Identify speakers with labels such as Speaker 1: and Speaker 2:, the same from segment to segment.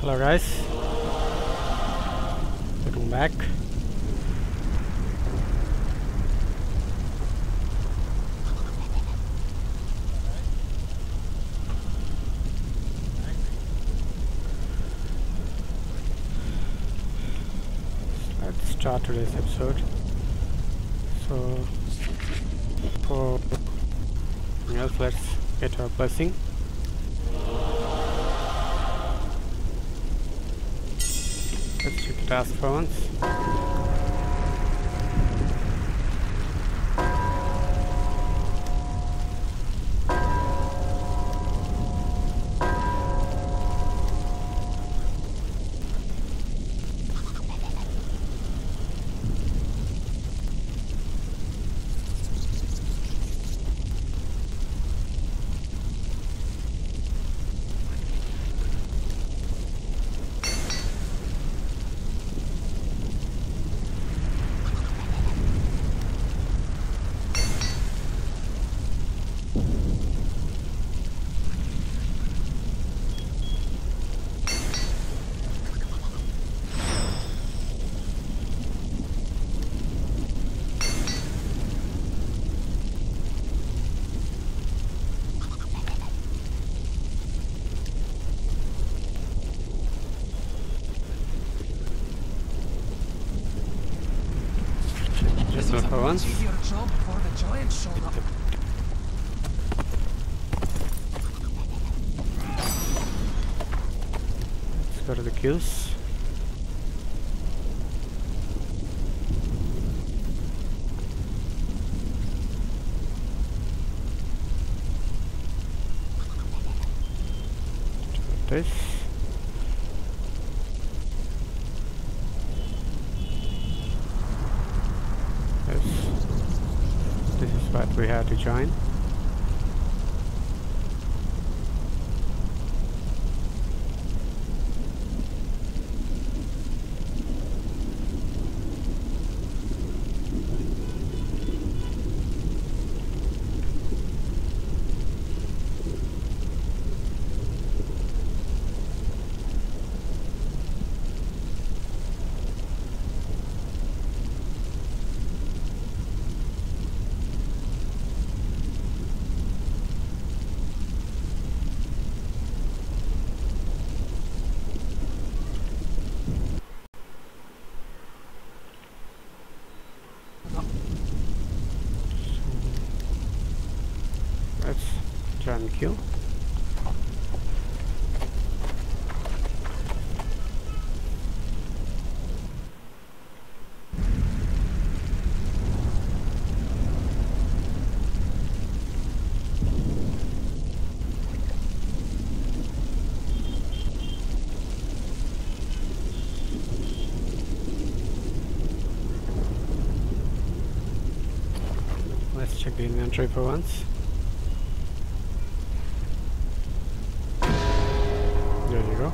Speaker 1: Hello guys, welcome back. Let's start today's episode. So for else, let's get our blessing. Let's check the task for once. For once.
Speaker 2: Your job before the giants show up.
Speaker 1: Let's go to the kills. This. This is what we have to join. Let's try and kill. Let's check the inventory for once. There you go.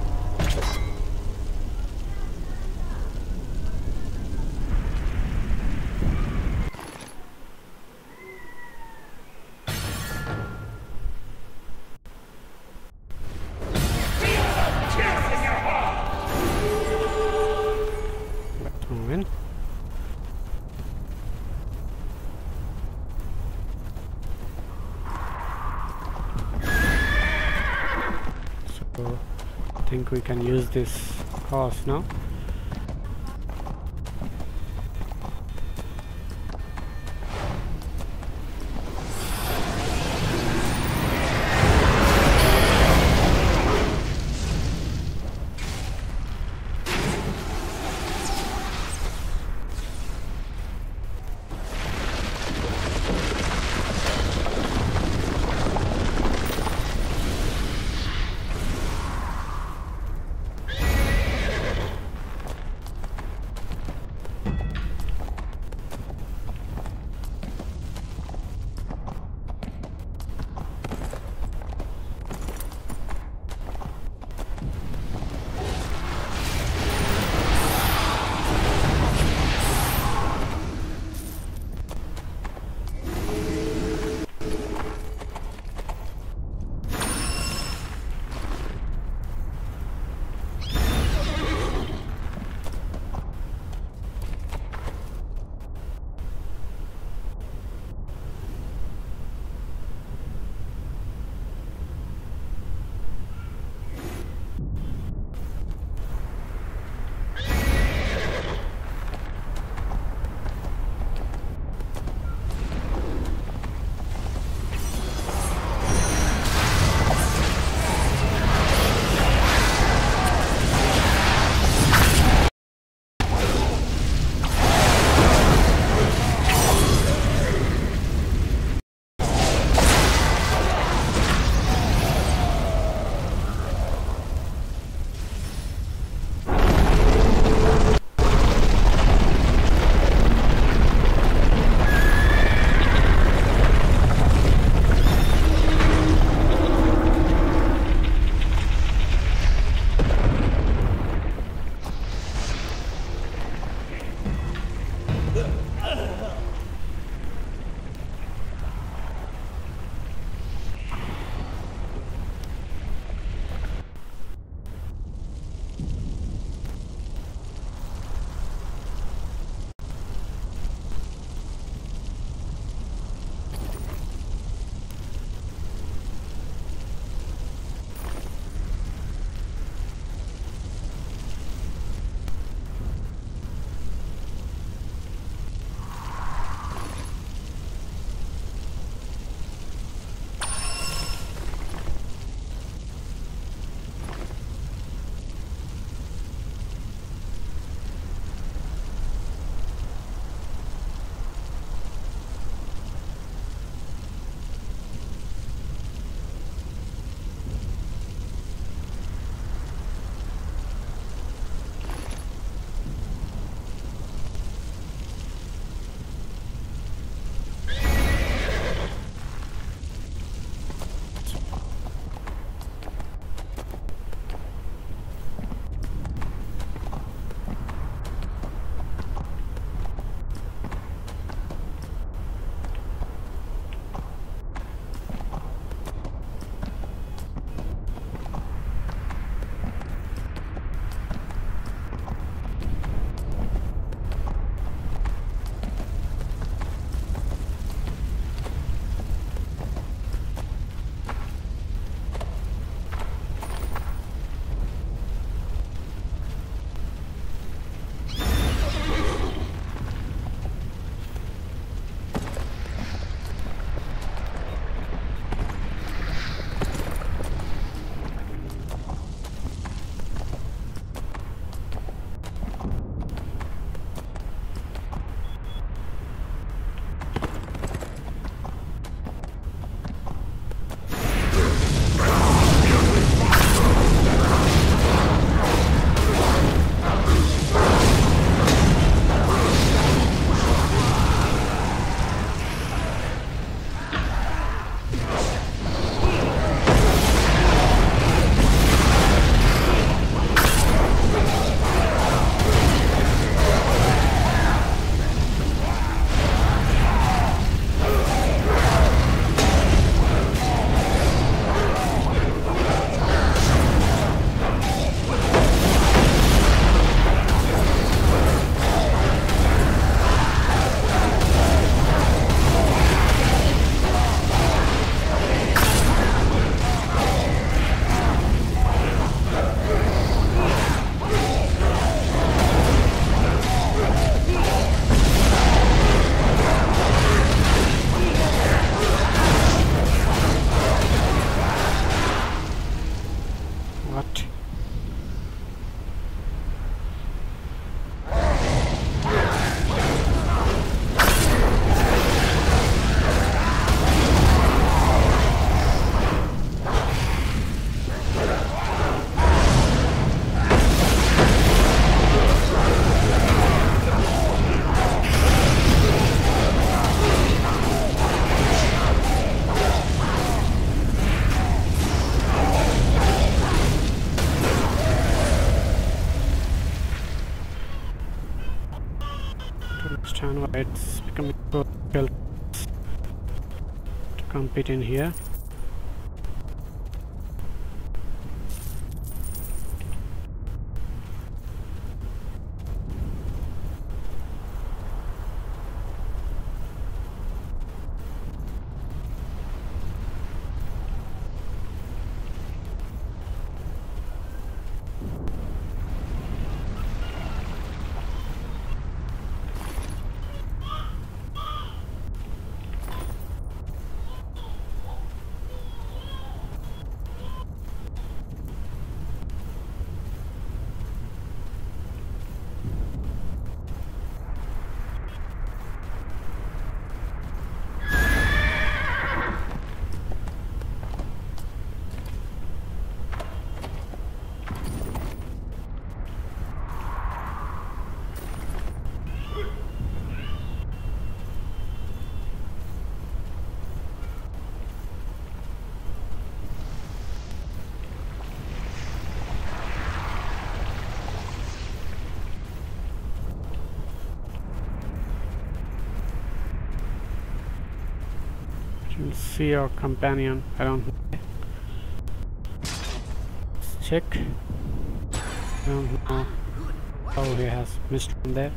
Speaker 1: Let's move in. So I think we can use this horse now. don't understand why it's becoming so difficult to compete in here. You can see our companion. I don't know. Let's check. I don't know. Oh, he has missed from there.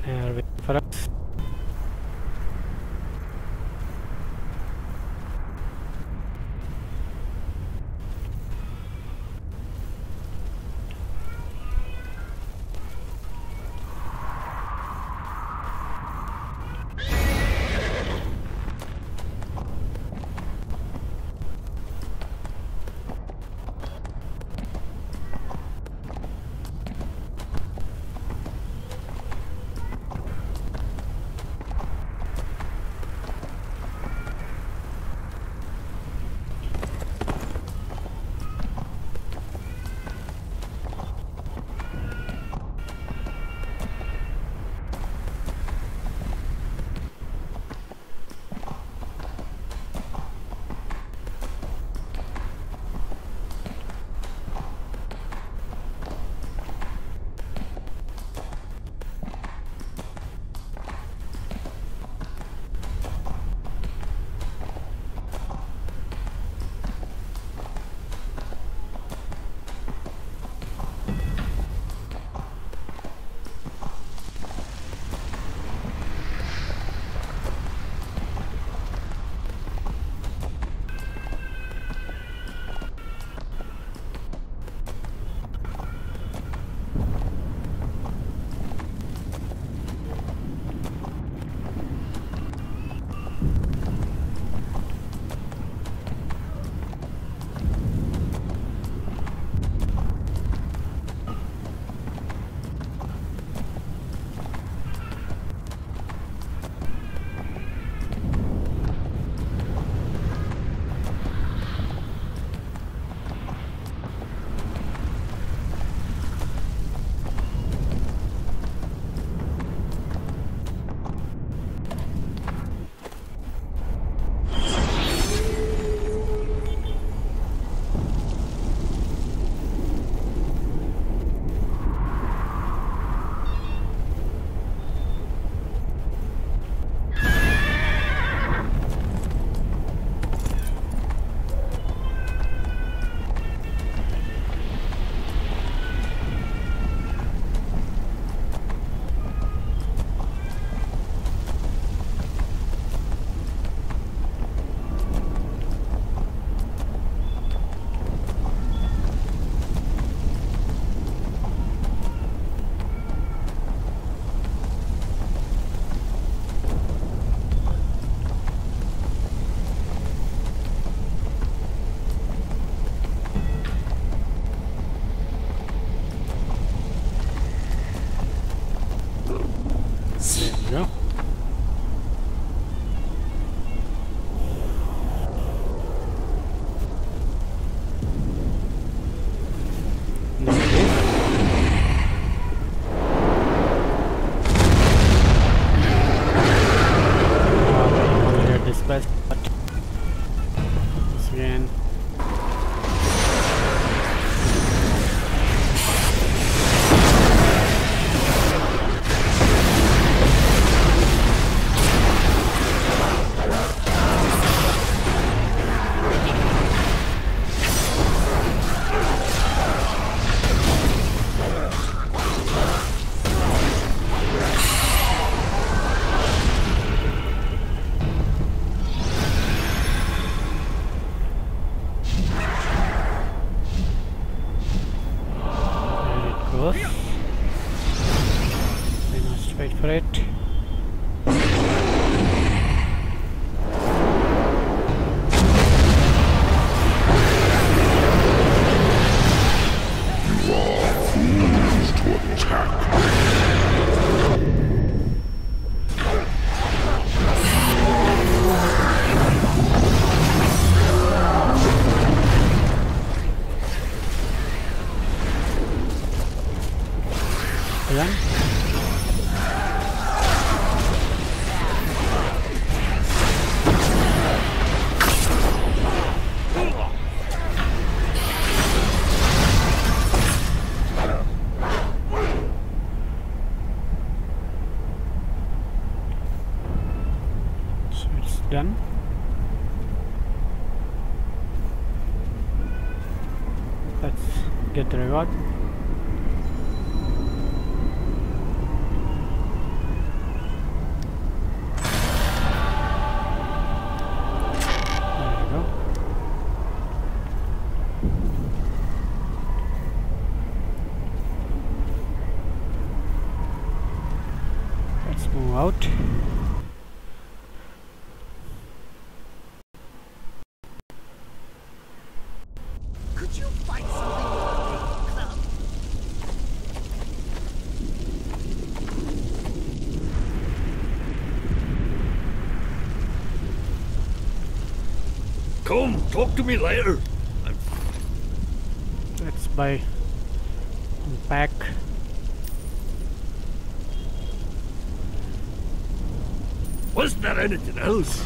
Speaker 1: They are waiting for us. done. Let's get the reward. There we go. Let's move out.
Speaker 2: Could you find something with a big club?
Speaker 3: Come, talk to me later.
Speaker 1: Let's buy a pack.
Speaker 3: Wasn't there anything else?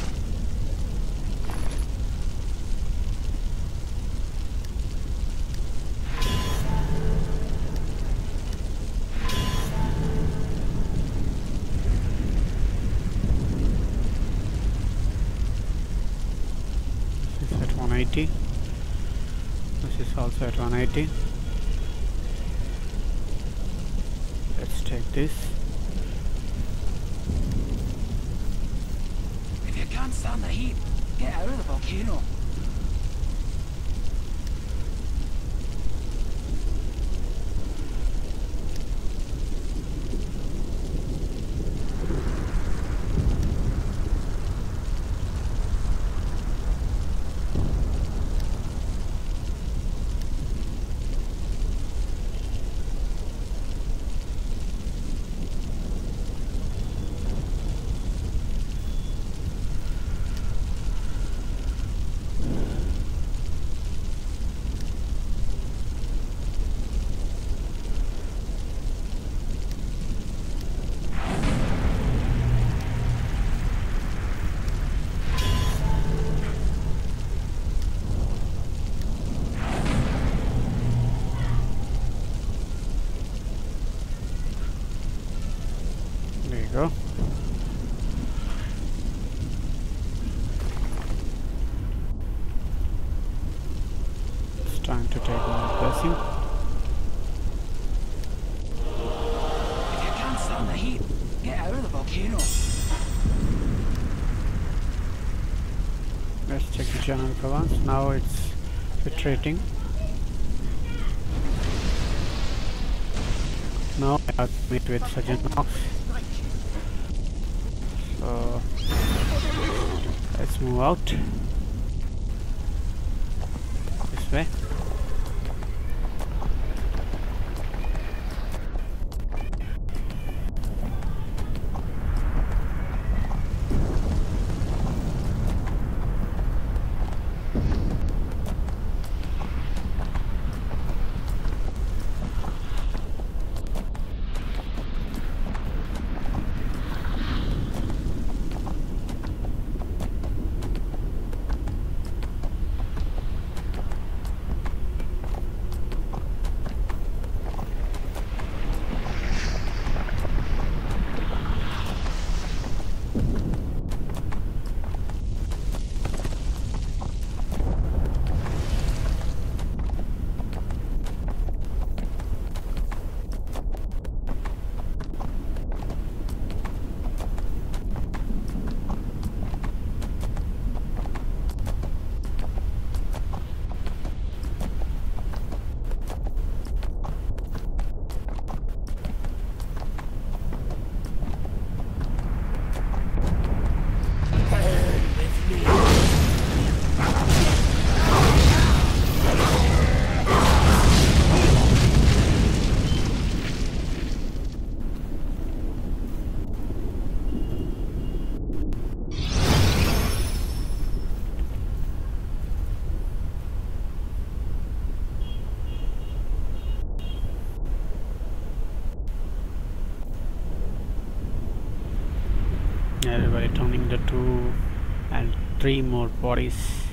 Speaker 1: This is at 180. This is also at 180. Let's take this.
Speaker 2: If you can't stand the heat, get out of the volcano.
Speaker 1: There you go. It's time to take one blessing.
Speaker 2: If you can't stand the heat, get out of the volcano.
Speaker 1: Let's check the channel for once. Now it's retreating. Now I have to meet with Sergeant Knox. So let's move out this way. Everybody turning the 2 and 3 more bodies.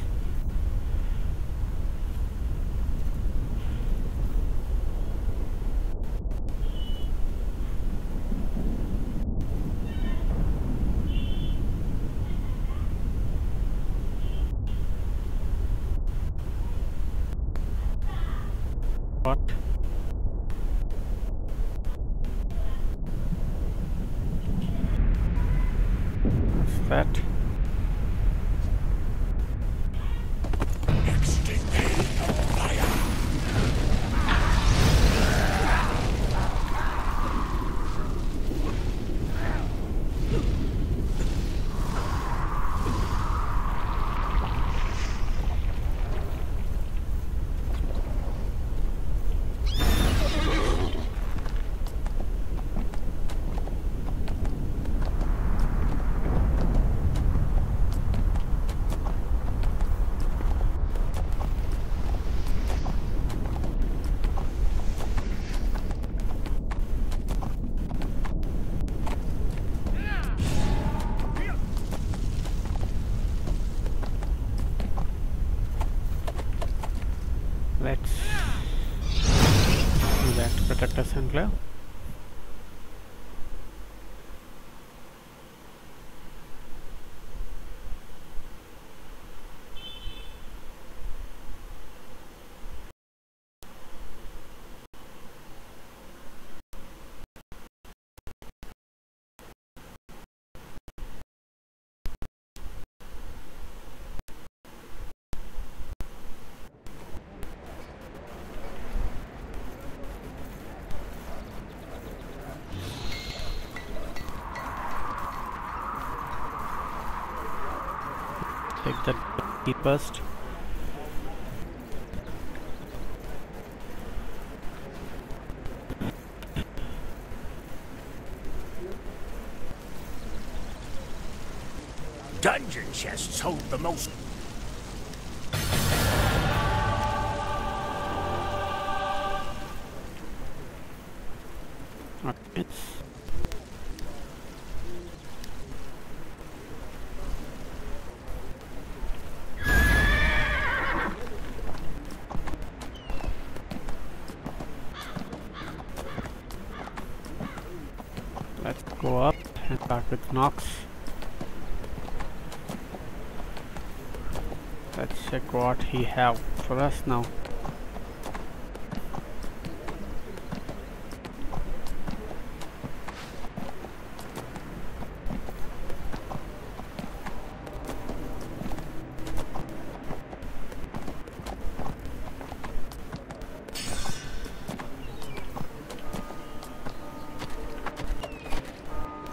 Speaker 1: What? What's that? Let's do that to protect us and Enclave. Take that heat burst.
Speaker 3: Dungeon chests hold the most.
Speaker 1: Alright. Let's go up and start with Nox. Let's check what he have for us now.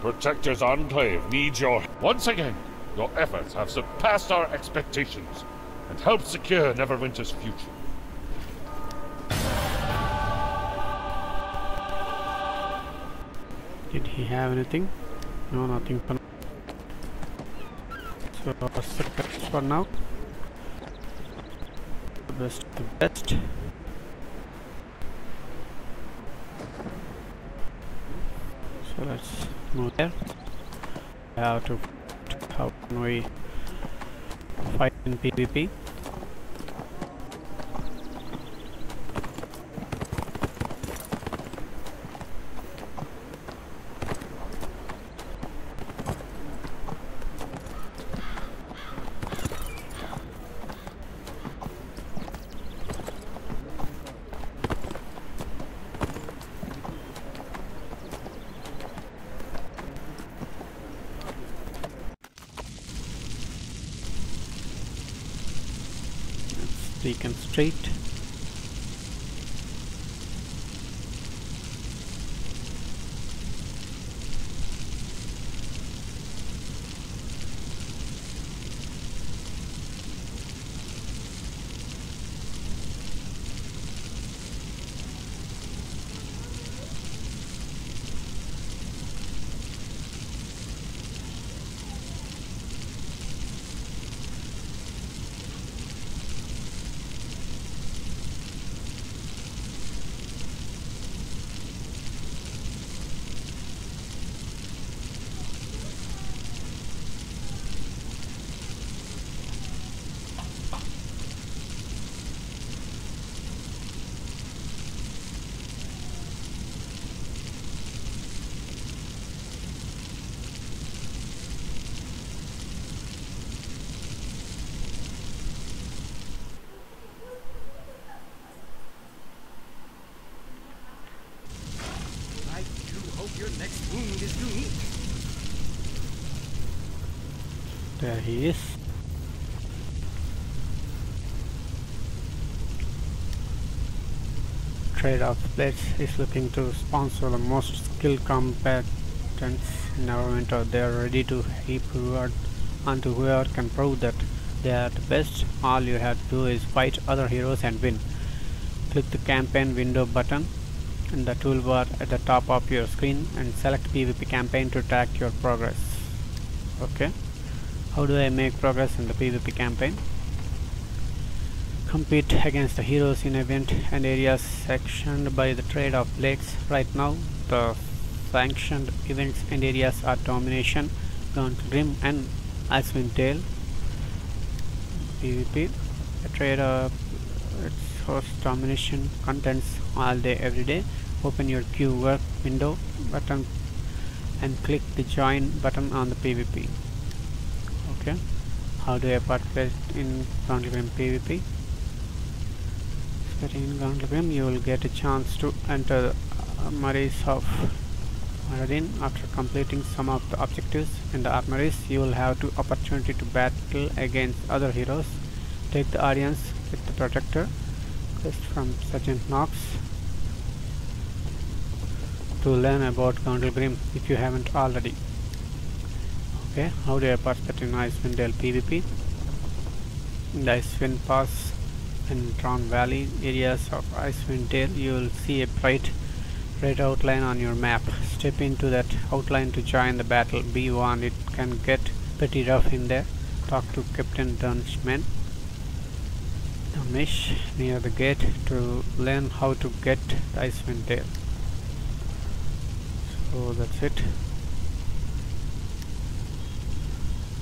Speaker 4: Protector's Enclave needs your... Once again, your efforts have surpassed our expectations and helped secure Neverwinter's future.
Speaker 1: Did he have anything? No, nothing for now. So what's the best for now? The best of the best. So let's move there. How can we fight in PvP? Reconstruct. There he is. Trade-off Blades is looking to sponsor the most skilled combatants in Neverwinter. They are ready to heap reward onto whoever can prove that they are the best. All you have to do is fight other heroes and win. Click the campaign window button in the toolbar at the top of your screen and select PvP campaign to track your progress. Okay, how do I make progress in the PvP campaign? Compete against the heroes in event and areas sanctioned by the Trade-off Blades. Right now the sanctioned events and areas are Domination, Gauntlet Grim and Icewind Dale. PvP, the Trade-off its host Domination contents all day every day. Open your queue work window button and click the join button on the PvP. Okay, how do I participate in Gauntlet Grim PvP? In Gauntlet Grim you will get a chance to enter the armories of Maradin. After completing some of the objectives in the armories, you will have the opportunity to battle against other heroes. Take the audience with the Protector quest from Sergeant Knox to learn about Gauntlet Grim if you haven't already. Okay, how do I participate in Icewind Dale PvP? In the Icewind Pass and Drown Valley areas of Icewind Dale, you will see a bright red outline on your map. Step into that outline to join the battle. Be warned, it can get pretty rough in there. Talk to Captain Dunshman near the gate to learn how to get the Icewind Dale. So that's it.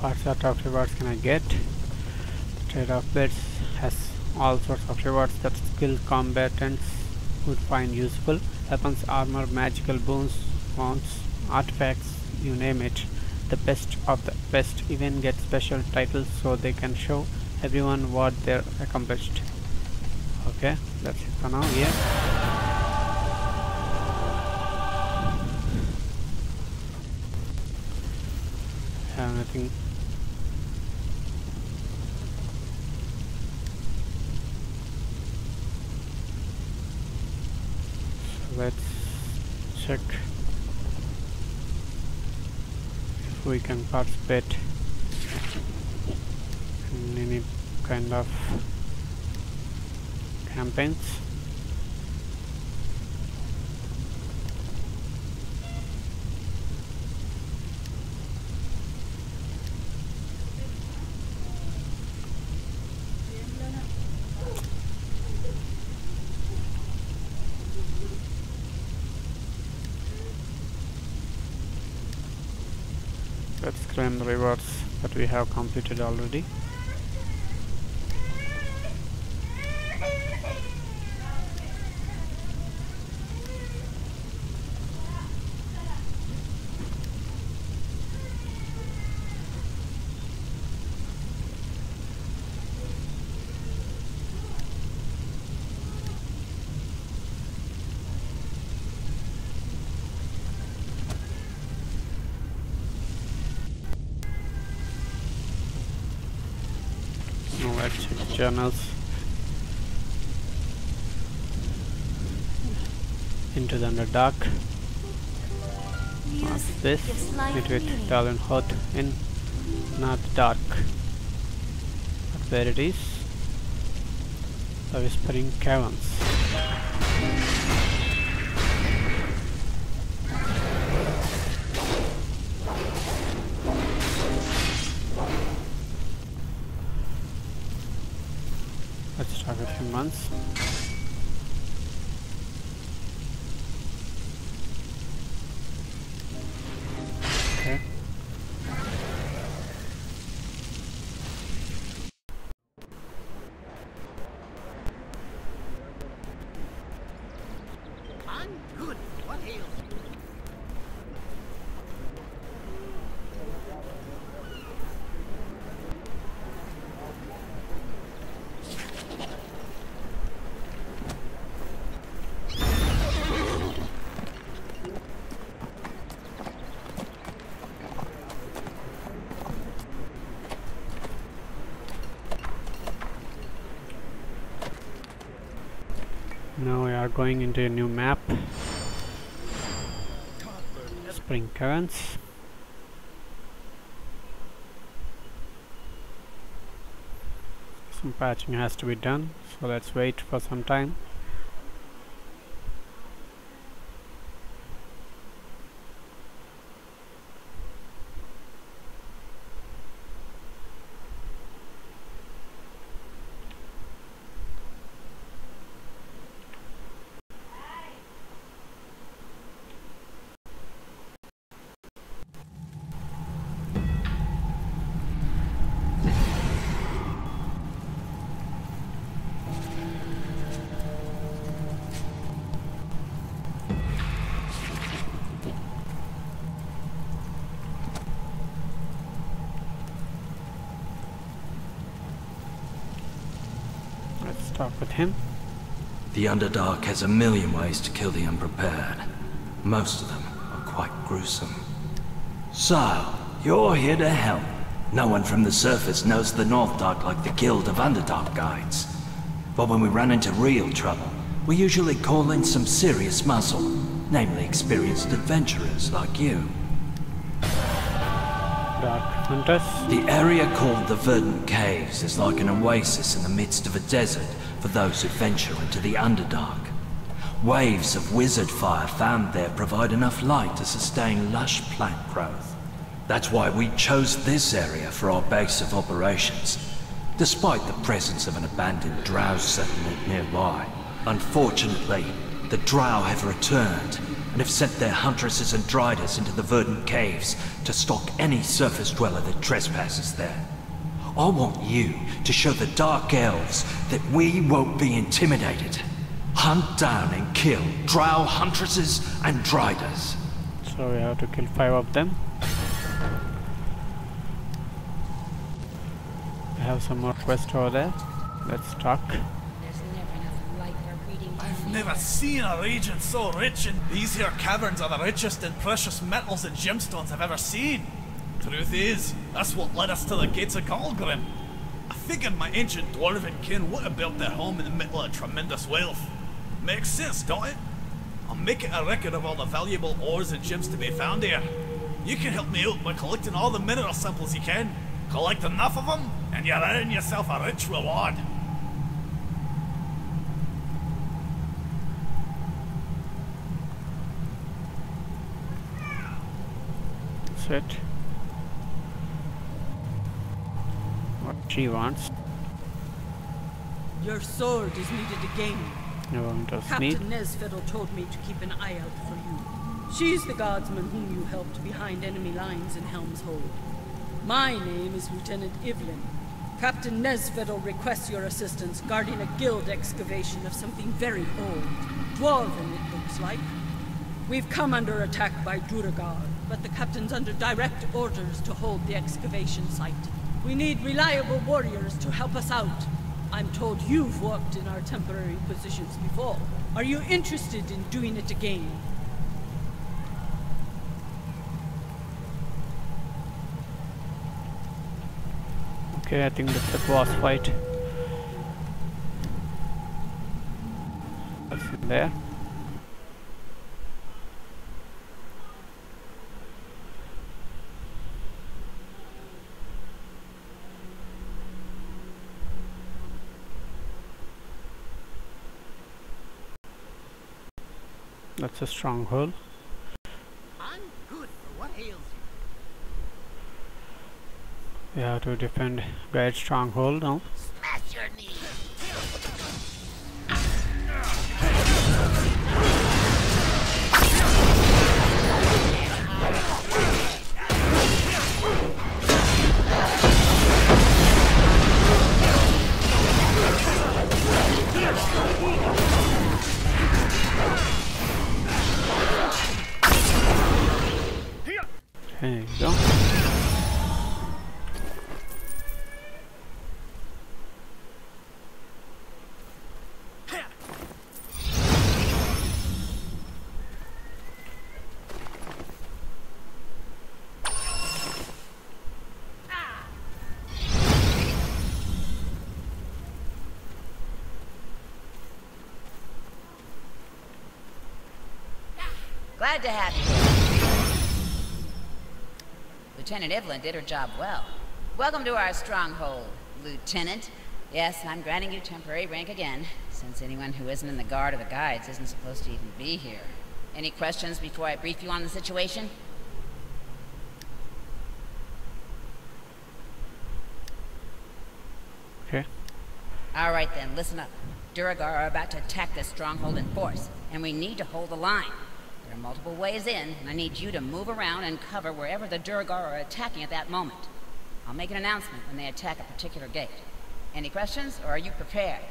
Speaker 1: What sort of rewards can I get? The Trade-off Blades has all sorts of rewards that skilled combatants would find useful. Weapons, armor, magical boons, mounts, artifacts, you name it. The best of the best even get special titles so they can show everyone what they're accomplished. Okay, that's it for now. Yeah. Have nothing. Let's check if we can participate in any kind of campaigns. Let's claim the rewards that we have completed already. Now let's check journals. Into the Underdark. What's this? Meet with Talon Hot in North Dark. But where it is? The Whispering Caverns. Let's talk a few months. Okay.
Speaker 3: I'm good. What ails you?
Speaker 1: Now we are going into a new map. Spring Caverns. Some patching has to be done, so let's wait for some time. Let's talk with him.
Speaker 5: The Underdark has a million ways to kill the unprepared. Most of them are quite gruesome. So, you're here to help. No one from the surface knows the Northdark like the Guild of Underdark Guides. But when we run into real trouble, we usually call in some serious muscle, namely experienced adventurers like you.
Speaker 1: Dark Hunters.
Speaker 5: The area called the Verdant Caves is like an oasis in the midst of a desert for those who venture into the Underdark. Waves of wizard fire found there provide enough light to sustain lush plant growth. That's why we chose this area for our base of operations, despite the presence of an abandoned drow settlement nearby. Unfortunately, the drow have returned and have sent their huntresses and driders into the Verdant Caves to stalk any surface dweller that trespasses there. I want you to show the Dark Elves that we won't be intimidated. Hunt down and kill drow huntresses and driders.
Speaker 1: So we have to kill 5 of them. We have some more quests over there. Let's talk.
Speaker 6: There's never enough light for reading.
Speaker 3: I've never seen a region so rich, and these here caverns are the richest in precious metals and gemstones I've ever seen. Truth is, that's what led us to the gates of Galgrim. I figured my ancient dwarven kin would have built their home in the middle of tremendous wealth. Makes sense, don't it? I'll make it a record of all the valuable ores and gems to be found here. You can help me out by collecting all the mineral samples you can. Collect enough of them, and you'll earn yourself a rich reward.
Speaker 1: That's it. What she wants.
Speaker 7: Your sword is needed again.
Speaker 1: Neverwinter's
Speaker 7: Captain
Speaker 1: need.
Speaker 7: Nesfiddle told me to keep an eye out for you. She's the guardsman whom you helped behind enemy lines in Helm's Hold. My name is Lieutenant Evelyn. Captain Nesfiddle requests your assistance guarding a guild excavation of something very old. Dwarven, it looks like. We've come under attack by Duragar, but the captain's under direct orders to hold the excavation site. We need reliable warriors to help us out. I'm told you've worked in our temporary positions before. Are you interested in doing it again?
Speaker 1: Okay, I think that's the boss fight. That's in there. That's a stronghold.
Speaker 3: I'm good for what ails you.
Speaker 1: We have to defend Guide stronghold now.
Speaker 3: Smash your knees.
Speaker 1: There you go. Okay,
Speaker 8: Glad to have you here. Lieutenant Evelyn did her job well. Welcome to our stronghold, Lieutenant. Yes, I'm granting you temporary rank again, since anyone who isn't in the guard or the guides isn't supposed to even be here. Any questions before I brief you on the situation?
Speaker 1: Okay.
Speaker 8: Alright then, listen up. Duragar are about to attack this stronghold in force, and we need to hold the line. There are multiple ways in, and I need you to move around and cover wherever the Duragar are attacking at that moment. I'll make an announcement when they attack a particular gate. Any questions, or are you prepared?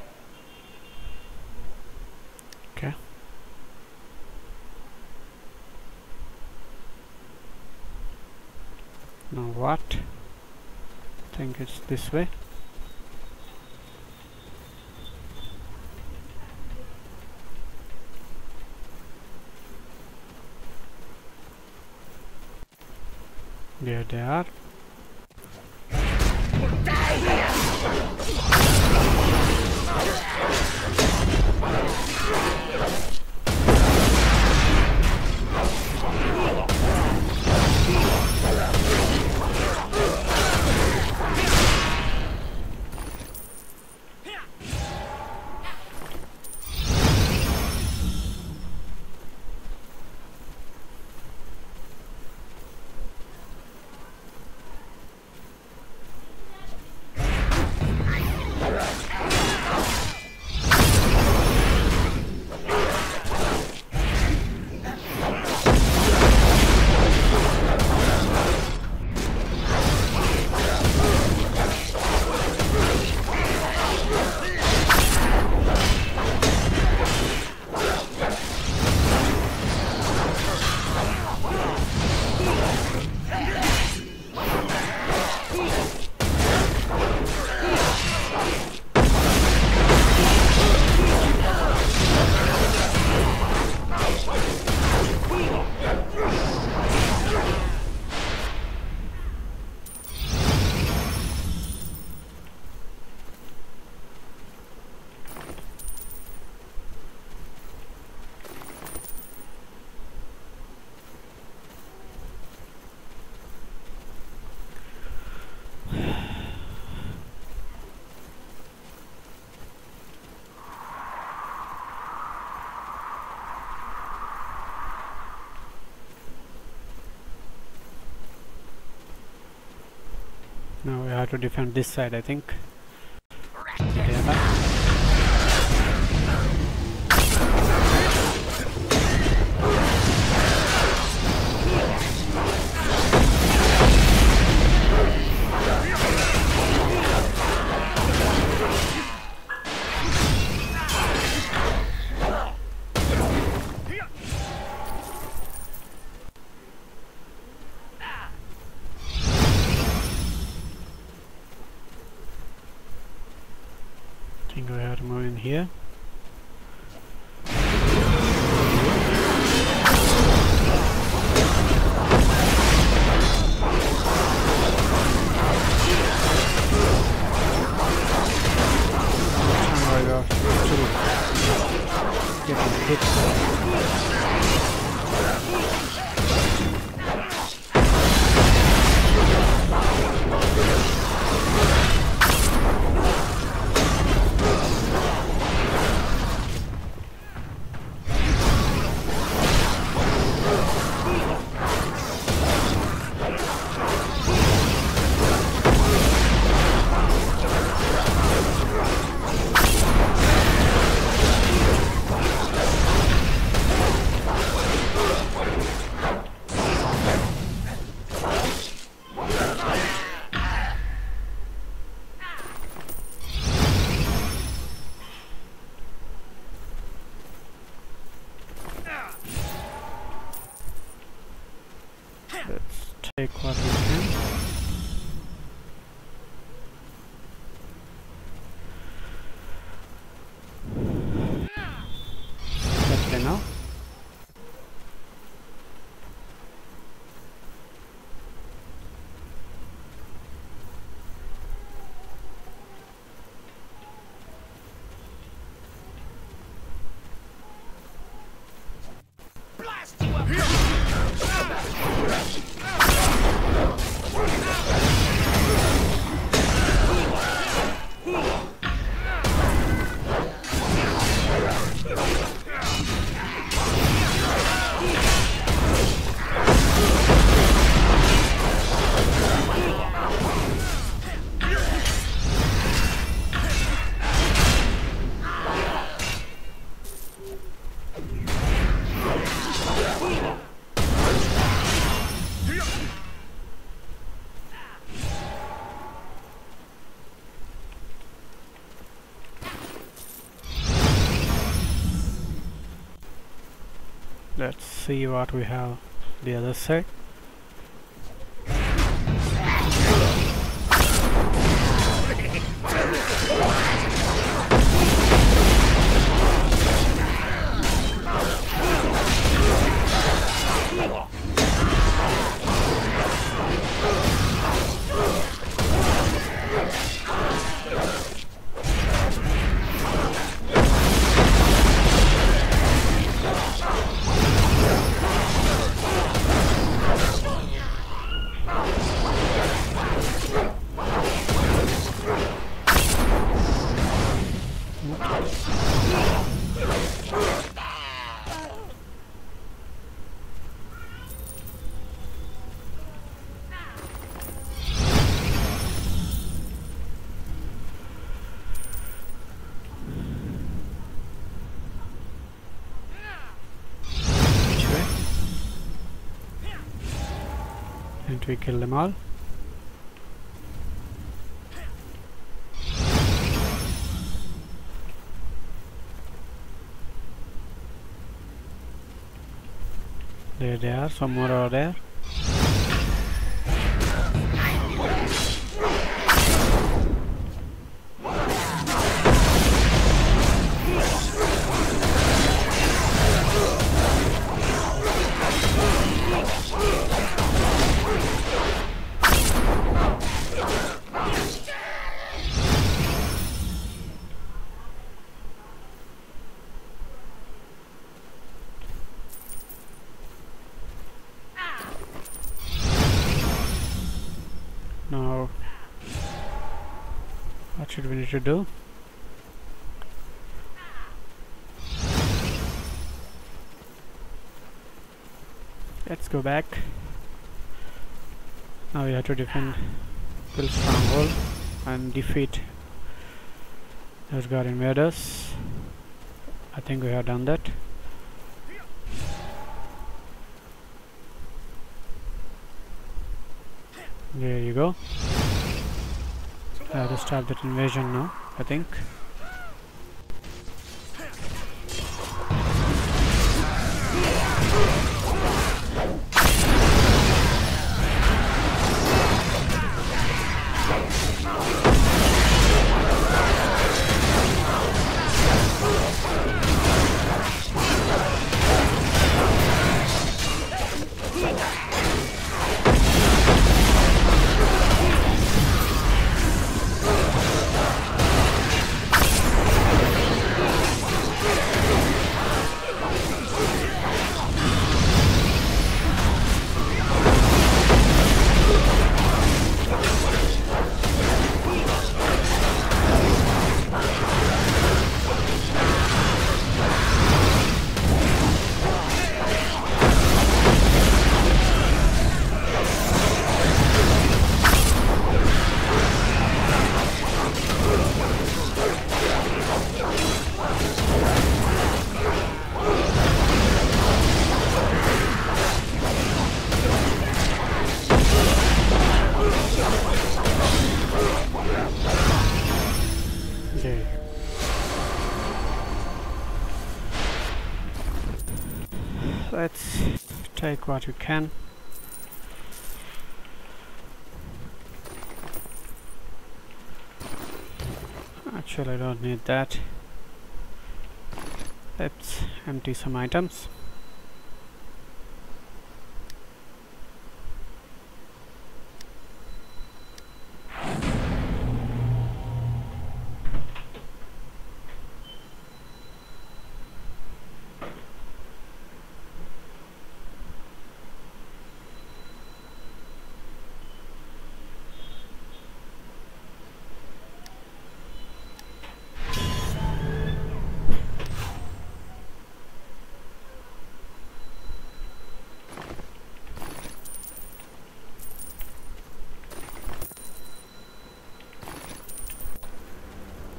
Speaker 1: Okay. Now what? I think it's this way. There they are. Now we have to defend this side, I think. I think we have to move in here. Getting hit. Let's take what we can. That's enough.
Speaker 2: Blast you up!
Speaker 1: Let's see what we have the other side. And we kill them all. There they are, some more are there. Now, what should we need to do? Let's go back. Now we have to defend Kill Stronghold and defeat those god invaders. I think we have done that. There you go. I have to start that invasion now, I think. Let's take what we can. Actually, I don't need that. Let's empty some items.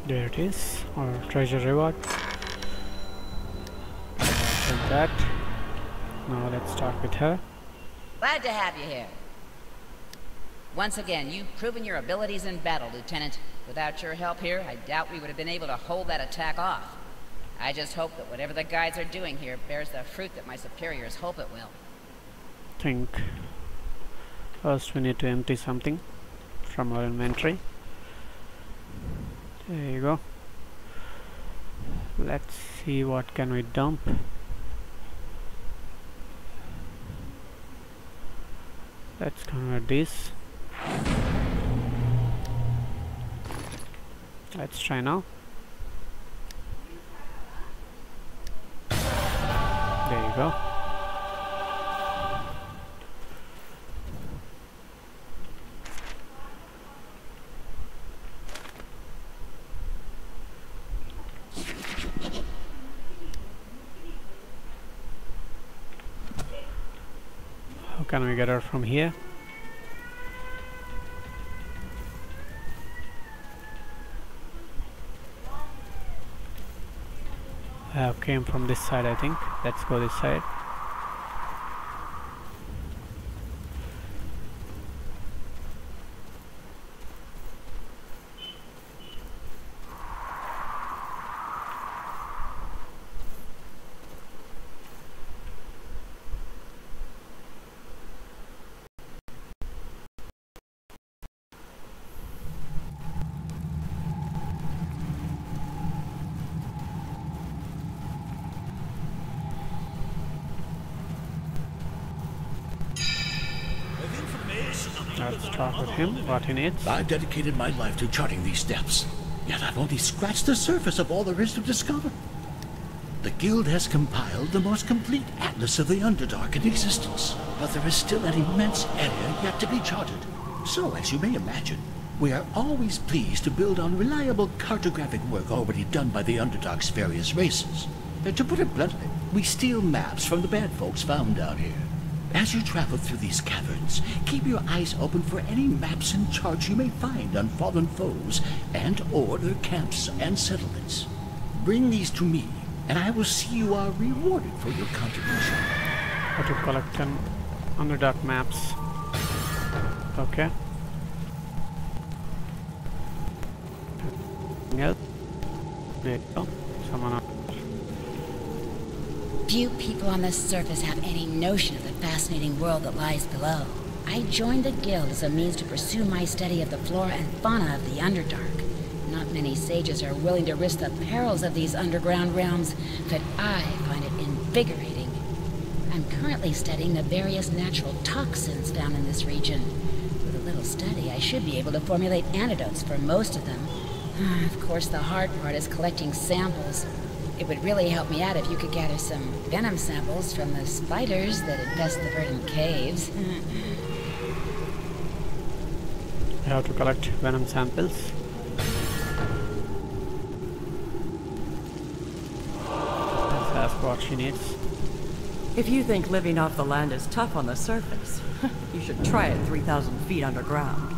Speaker 1: There it is, our treasure reward. Take that. Now let's start with her.
Speaker 8: Glad to have you here. Once again, you've proven your abilities in battle, Lieutenant. Without your help here, I doubt we would have been able to hold that attack off. I just hope that whatever the guides are doing here bears the fruit that my superiors hope it will.
Speaker 1: Think first we need to empty something from our inventory. There you go. Let's see what can we dump. Let's convert this. Let's try now. There you go. How can we get her from here? Came from this side, I think. Let's go this side. Let's talk with him, what he needs.
Speaker 9: I've dedicated my life to charting these steps, yet I've only scratched the surface of all there is to discover. The Guild has compiled the most complete atlas of the Underdark in existence, but there is still an immense area yet to be charted. So, as you may imagine, we are always pleased to build on reliable cartographic work already done by the Underdark's various races. To put it bluntly, we steal maps from the bad folks found down here. As you travel through these caverns, keep your eyes open for any maps and charts you may find on fallen foes and or their camps and settlements. Bring these to me, and I will see you are rewarded for your contribution.
Speaker 1: How to collect 10 Underdark maps. Okay. Yep. There you go. Someone else.
Speaker 8: Few people on the surface have any notion of the fascinating world that lies below. I joined the Guild as a means to pursue my study of the flora and fauna of the Underdark. Not many sages are willing to risk the perils of these underground realms, but I find it invigorating. I'm currently studying the various natural toxins found in this region. With a little study, I should be able to formulate antidotes for most of them. Of course, the hard part is collecting samples. It would really help me out if you could gather some venom samples from the spiders that infest the verdant caves.
Speaker 1: How to collect venom samples. Let's ask what she needs.
Speaker 10: If you think living off the land is tough on the surface, you should try it 3,000 feet underground.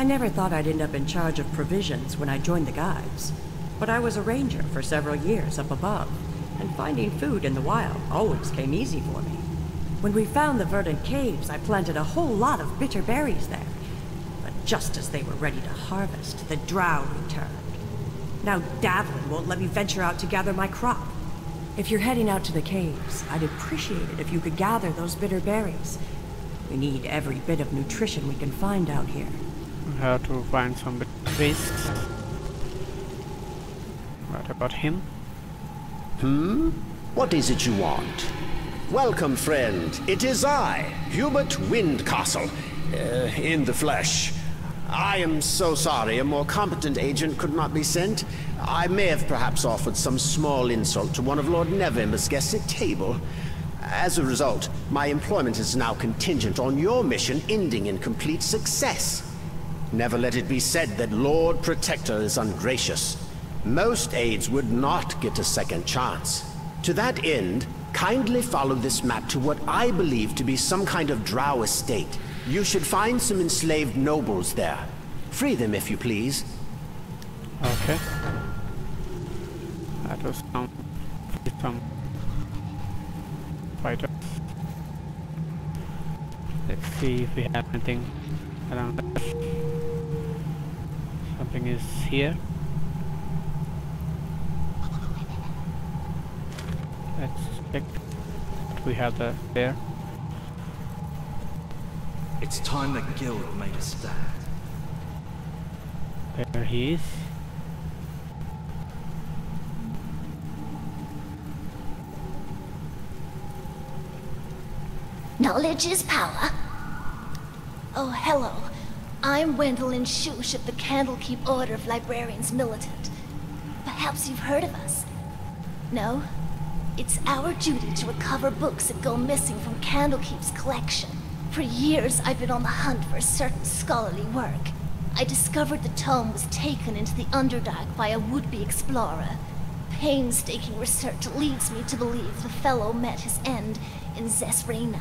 Speaker 10: I never thought I'd end up in charge of provisions when I joined the guides. But I was a ranger for several years up above, and finding food in the wild always came easy for me. When we found the verdant caves, I planted a whole lot of bitter berries there. But just as they were ready to harvest, the drow returned. Now Davlin won't let me venture out to gather my crop. If you're heading out to the caves, I'd appreciate it if you could gather those bitter berries. We need every bit of nutrition we can find out here.
Speaker 1: How to find some berries. What about him?
Speaker 11: What is it you want? Welcome, friend. It is I, Hubert Windcastle, in the flesh. I am so sorry a more competent agent could not be sent. I may have perhaps offered some small insult to one of Lord Neverwinter's guests at table. As a result, my employment is now contingent on your mission ending in complete success. Never let it be said that Lord Protector is ungracious. Most aides would not get a second chance. To that end, kindly follow this map to what I believe to be some kind of drow estate. You should find some enslaved nobles there. Free them if you please.
Speaker 1: Okay. That was some fighters. Let's see if we have anything around there. Something is here. Let's check. We have the there.
Speaker 5: It's time the guild made a stand.
Speaker 1: There he is.
Speaker 12: Knowledge is power. Oh, hello. I'm Wendell Shush of the Candlekeep Order of Librarians Militant. Perhaps you've heard of us. No? It's our duty to recover books that go missing from Candlekeep's collection. For years, I've been on the hunt for a certain scholarly work. I discovered the tome was taken into the Underdark by a would-be explorer. Painstaking research leads me to believe the fellow met his end in Zesrena.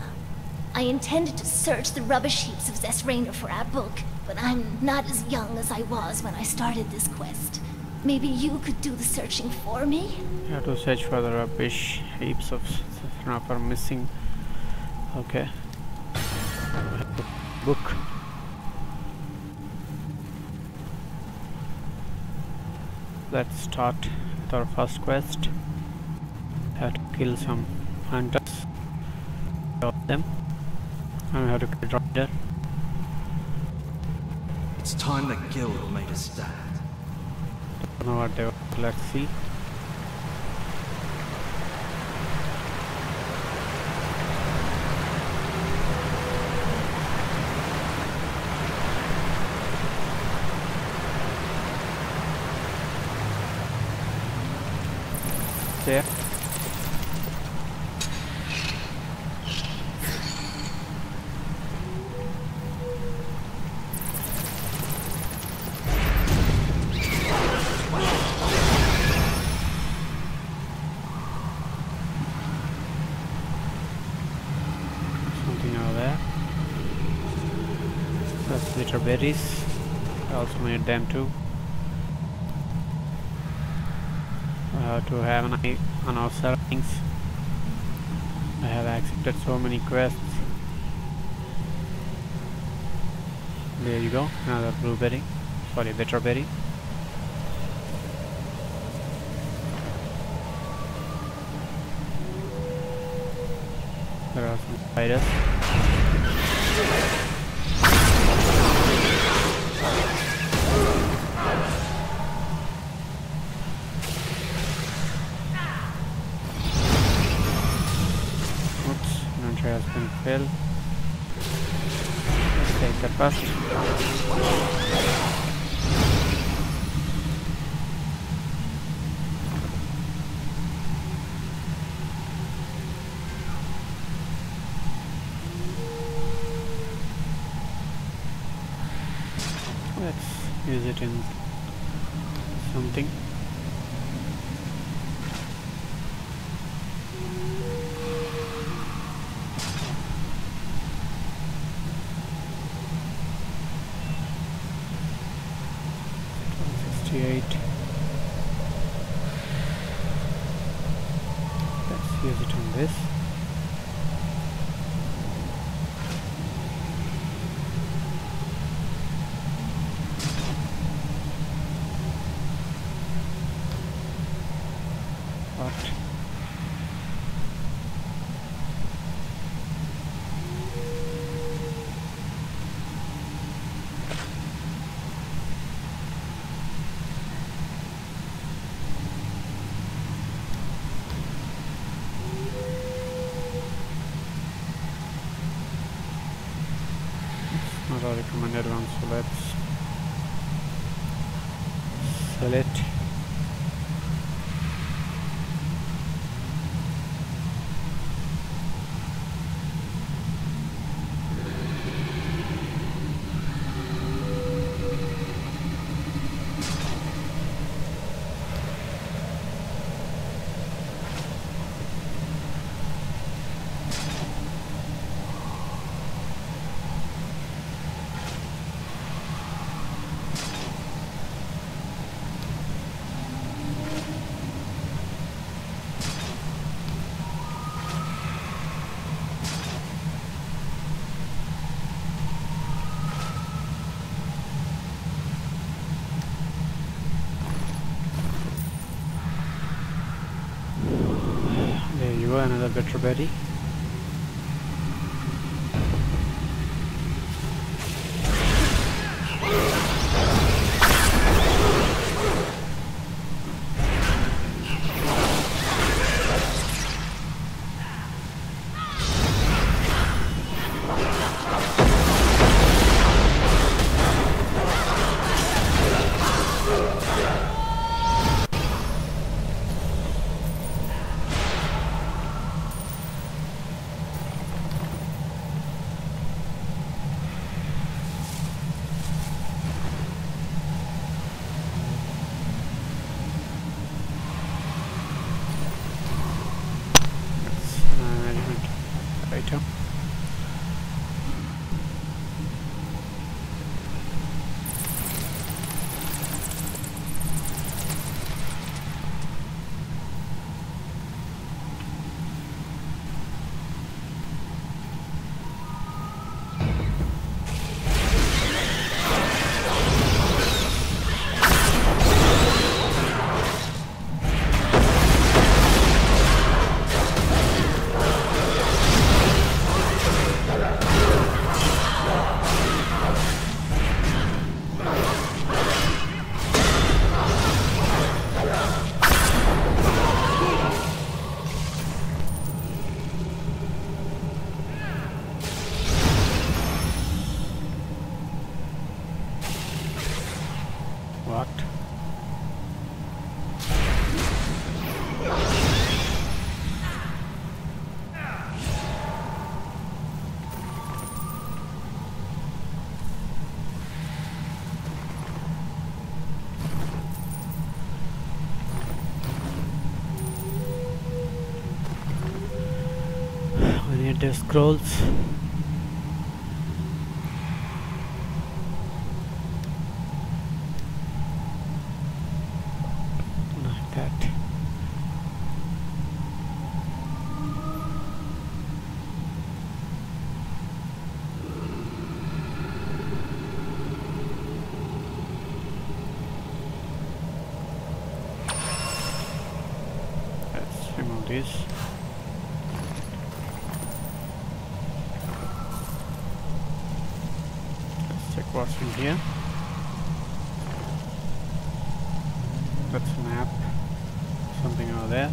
Speaker 12: I intended to search the rubbish heaps of Zesrena for our book, but I'm not as young as I was when I started this quest. Maybe you could do the searching for me?
Speaker 1: You have to search for the rubbish heaps of Zesrena for missing. Okay. Book. Let's start with our first quest. Have to kill some hunters. Of them. And we have to kill Rider.
Speaker 5: It's time the guild made a stand.
Speaker 1: Don't know what they were. Let's see. There. Something over there. That's bitter berries. I also made them too. To have an eye on our surroundings. I have accepted so many quests. There you go, another blueberry. Sorry, bitter berry. There are some spiders. Has been filled. Let's take the first. Let's use it in something. Let's use it on this. What? Not a recommended one, so let's sell it. go, another better berry. Item. What? We need the scrolls. Like that. Let's remove this. Check what's in here. That's a map. Something over there.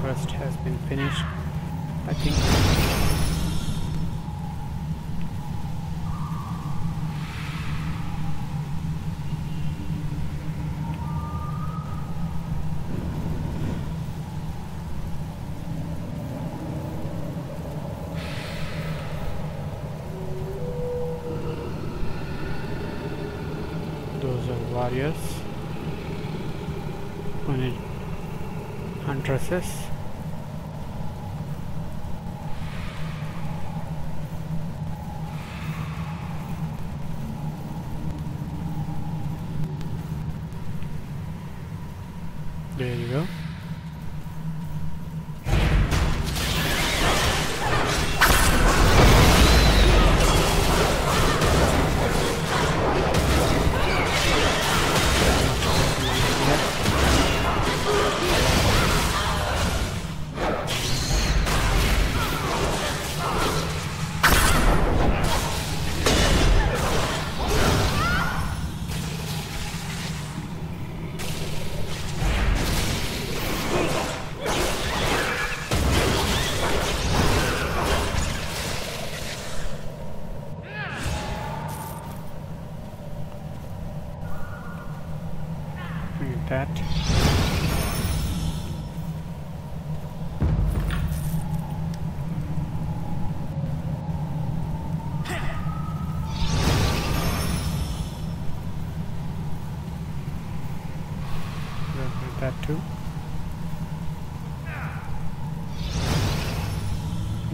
Speaker 1: Quest has been finished, I think. Those are warriors. We need huntresses. There you go.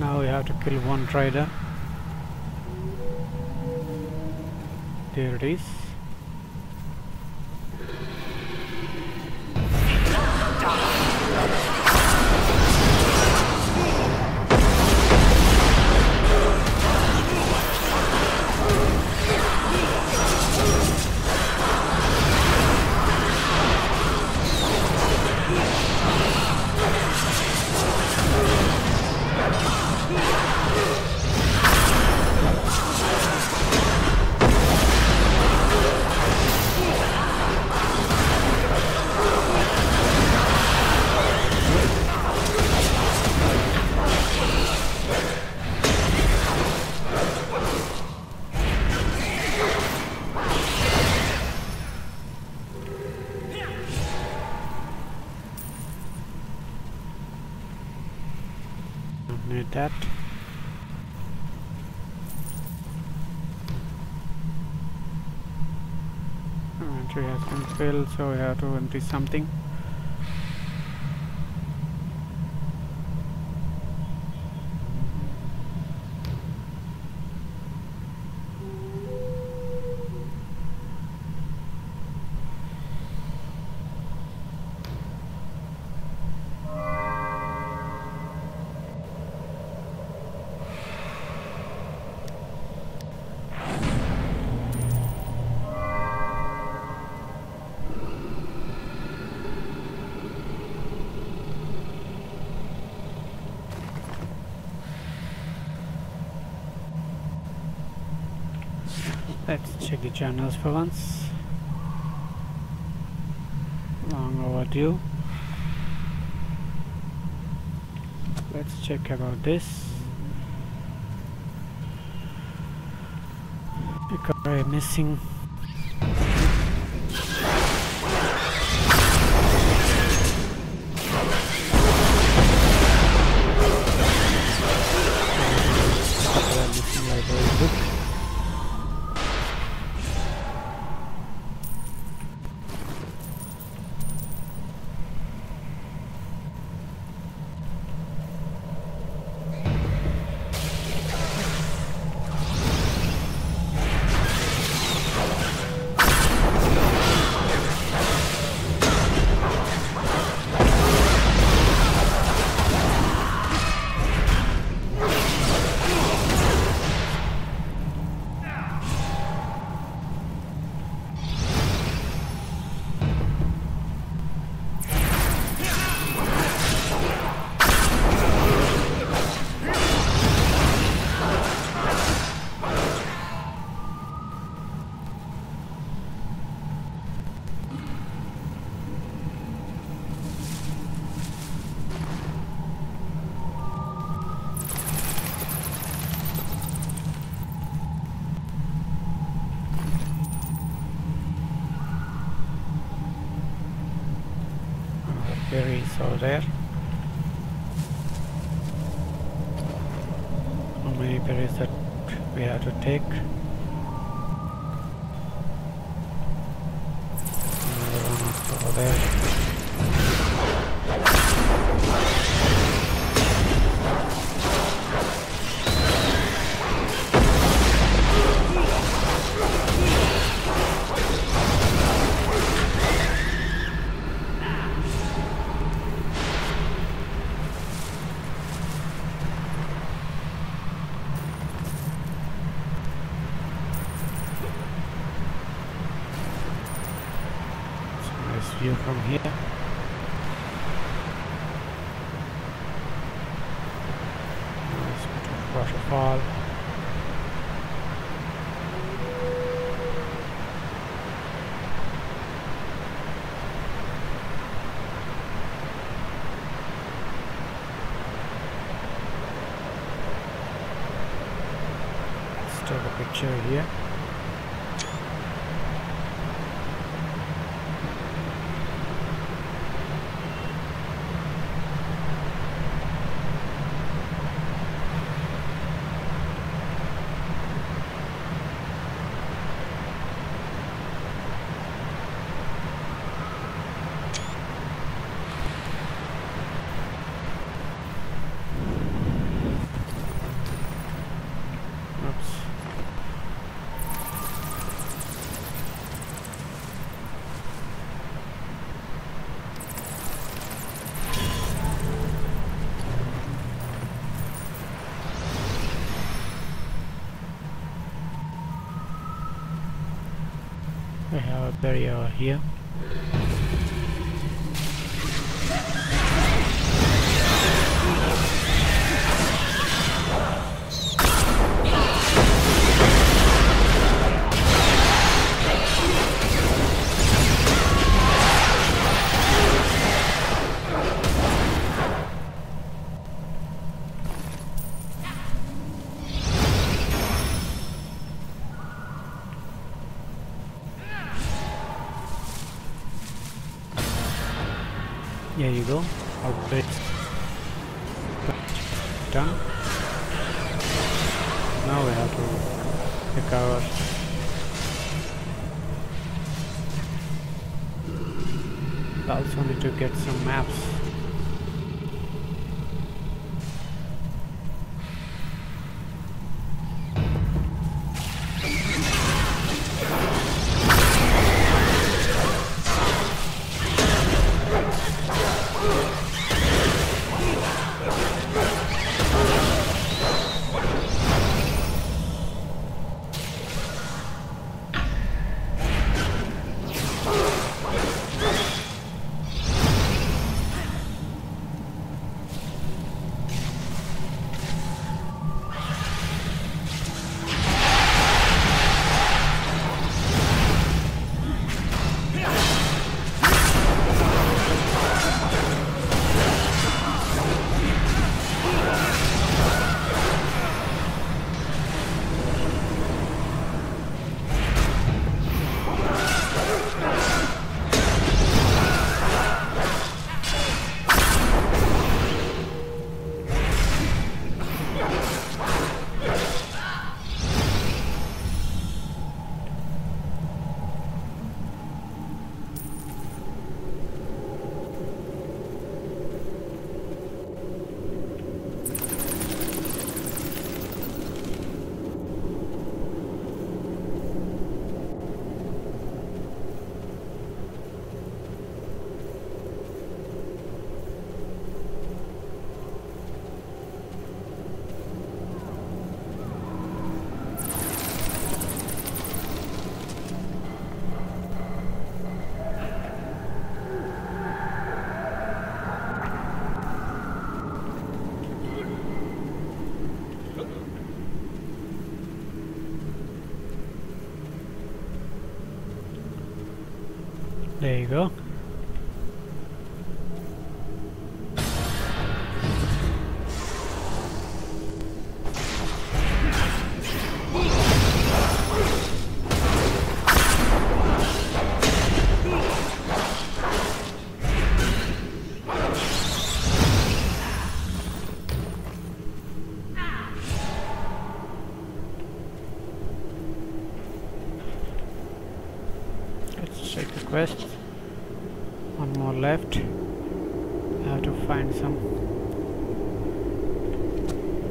Speaker 1: Now we have to kill one trader. There it is. Need that. Inventory has been filled, so we have to empty something. Let's check the channels for once. Long overdue. Let's check about this. Because I'm missing. Berries over there. How many berries that we have to take? Another one is over there. View from here. Nice waterfall. Let's take a picture here. have a barrier here. There you go. Upgrade done. Now we have to recover. We also need to get some maps. There you go. Let's check the quest. One more left. I have to find some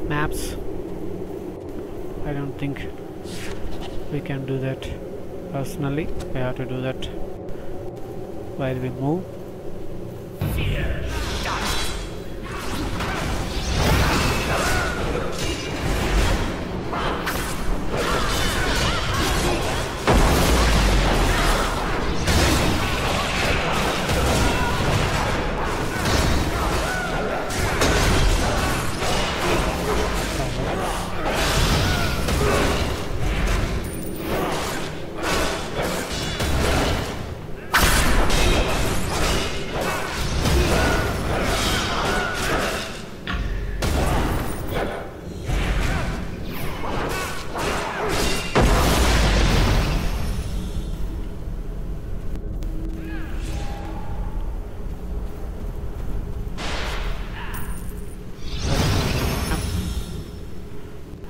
Speaker 1: maps. I don't think we can do that personally. We have to do that while we move.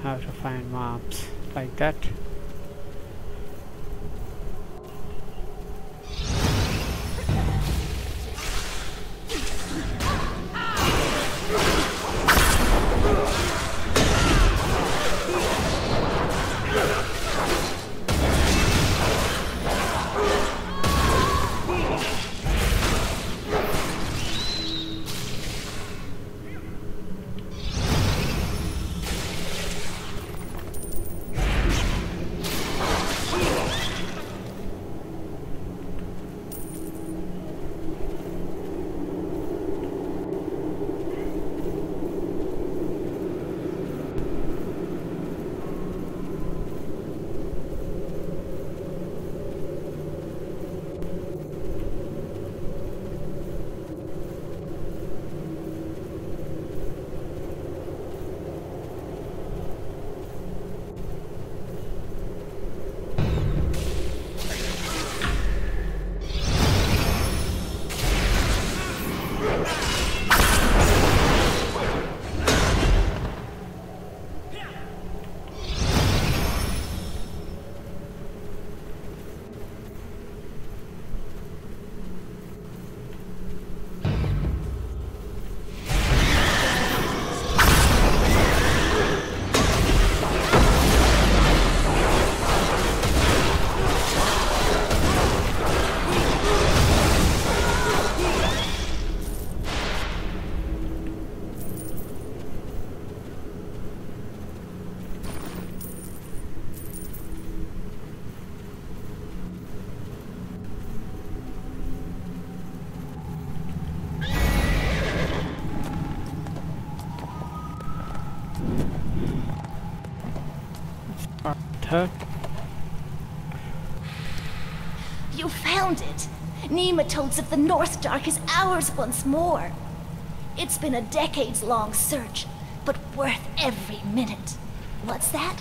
Speaker 1: How to find maps like that. get her.
Speaker 12: You found it! Nematodes of the North Dark is ours once more. It's been a decades-long search, but worth every minute. What's that?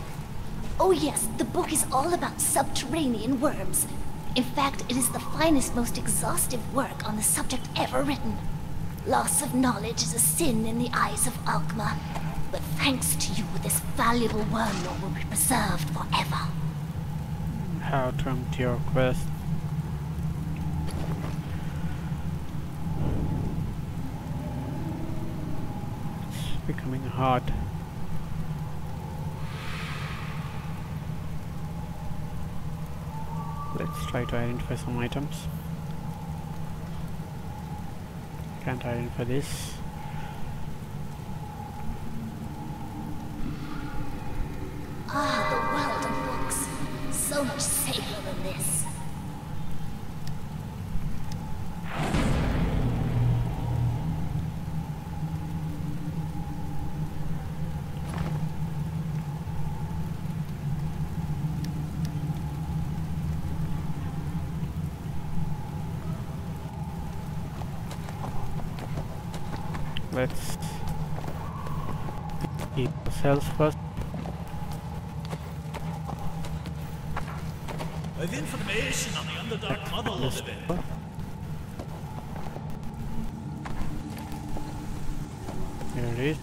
Speaker 12: Oh yes, the book is all about subterranean worms. In fact, it is the finest, most exhaustive work on the subject ever written. Loss of knowledge is a sin in the eyes of Alkma, but thanks to you, this valuable wormlore will be preserved forever.
Speaker 1: How to empty your quest. It's becoming hard. Let's try to identify some items. Can't identify this.
Speaker 12: Ah, the world of books. So much safer than this.
Speaker 1: Let's keep ourselves first.
Speaker 3: I've information on the Underdark Mother Lode.
Speaker 1: Here it is.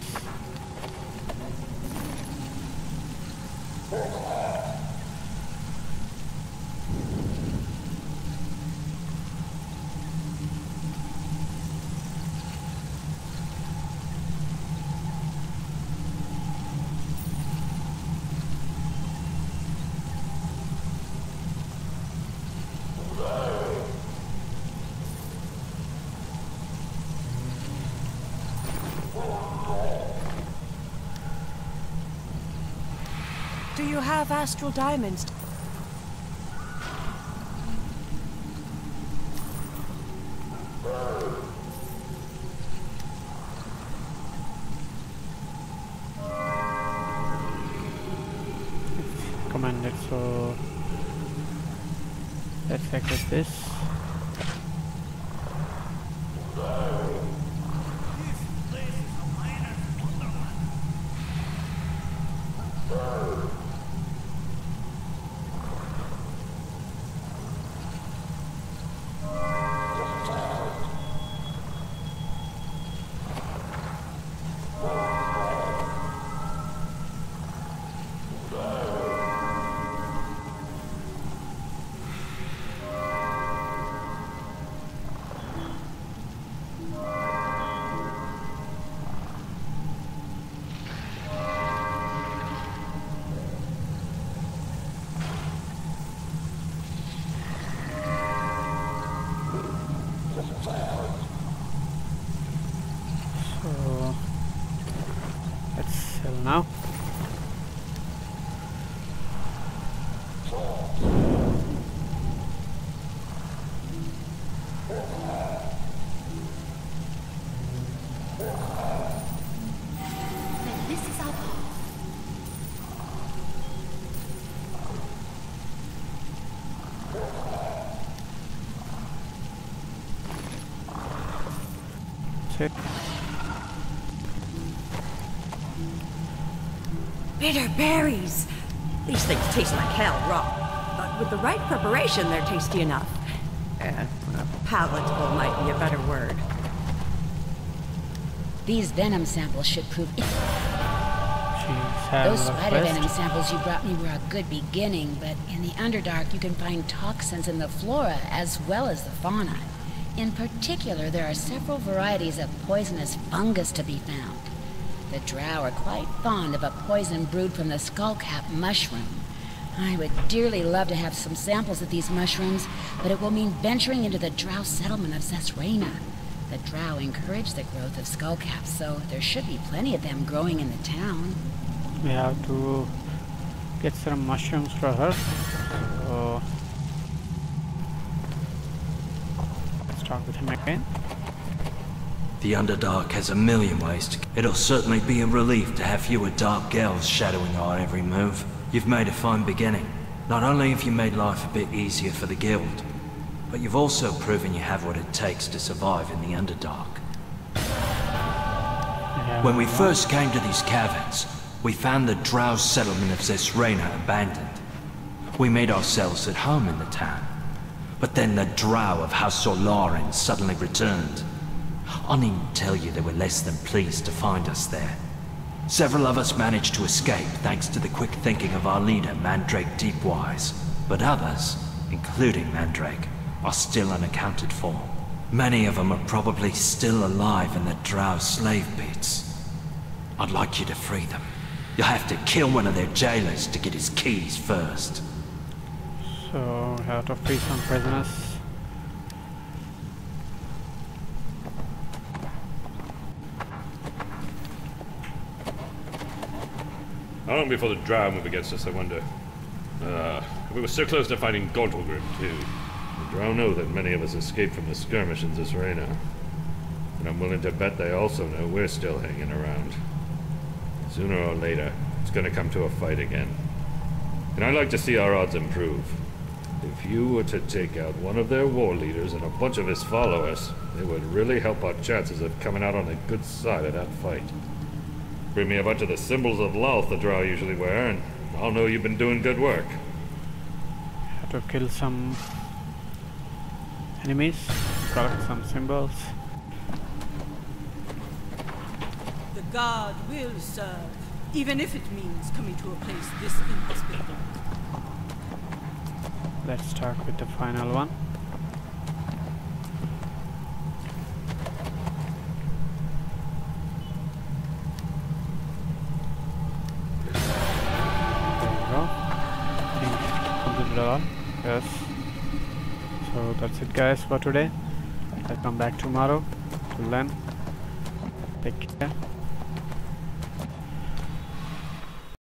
Speaker 10: Do you have astral diamonds?
Speaker 1: Commanded, so let's exit this. So let's sell now.
Speaker 12: This is our
Speaker 1: Check.
Speaker 10: Bitter berries! These things taste like hell raw, but with the right preparation, they're tasty enough. Palatable might be a better word.
Speaker 8: These venom samples should prove it. Those spider venom samples you brought me were a good beginning, but in the Underdark you can find toxins in the flora as well as the fauna. In particular, there are several varieties of poisonous fungus to be found. The drow are quite fond of a poison brewed from the skullcap mushroom. I would dearly love to have some samples of these mushrooms, but it will mean venturing into the drow settlement of Zesrena. The drow encourage the growth of skullcaps, so there should be plenty of them growing in the town.
Speaker 1: We have to get some mushrooms for her. So let's talk with him again.
Speaker 5: The Underdark has a million ways to... It'll certainly be a relief to have fewer dark girls shadowing our every move. You've made a fine beginning. Not only have you made life a bit easier for the Guild, but you've also proven you have what it takes to survive in the Underdark. When we first came to these caverns, we found the drow settlement of Zesrena abandoned. We made ourselves at home in the town. But then the drow of House Solarin suddenly returned. I needn't tell you they were less than pleased to find us there. Several of us managed to escape thanks to the quick thinking of our leader, Mandrake Deepwise. But others, including Mandrake, are still unaccounted for. Many of them are probably still alive in the drow slave pits. I'd like you to free them. You'll have to kill one of their jailers to get his keys first.
Speaker 1: So, we have to free some prisoners.
Speaker 4: How long before the drow move against us, I wonder? We were so close to finding Gauntlgrim, too. The drow know that many of us escaped from the skirmish in Zesrena. And I'm willing to bet they also know we're still hanging around. Sooner or later, it's gonna come to a fight again. And I'd like to see our odds improve. If you were to take out one of their war leaders and a bunch of his followers, it would really help our chances of coming out on the good side of that fight. Bring me a bunch of the symbols of Lalth the drow usually wear, and I'll know you've been doing good work.
Speaker 1: Have to kill some enemies, collect some symbols.
Speaker 7: The God will serve, even if it means coming to a place this inhospitable.
Speaker 1: Let's start with the final one. Yes. So that's it guys for today. I'll come back tomorrow. Till then, take care.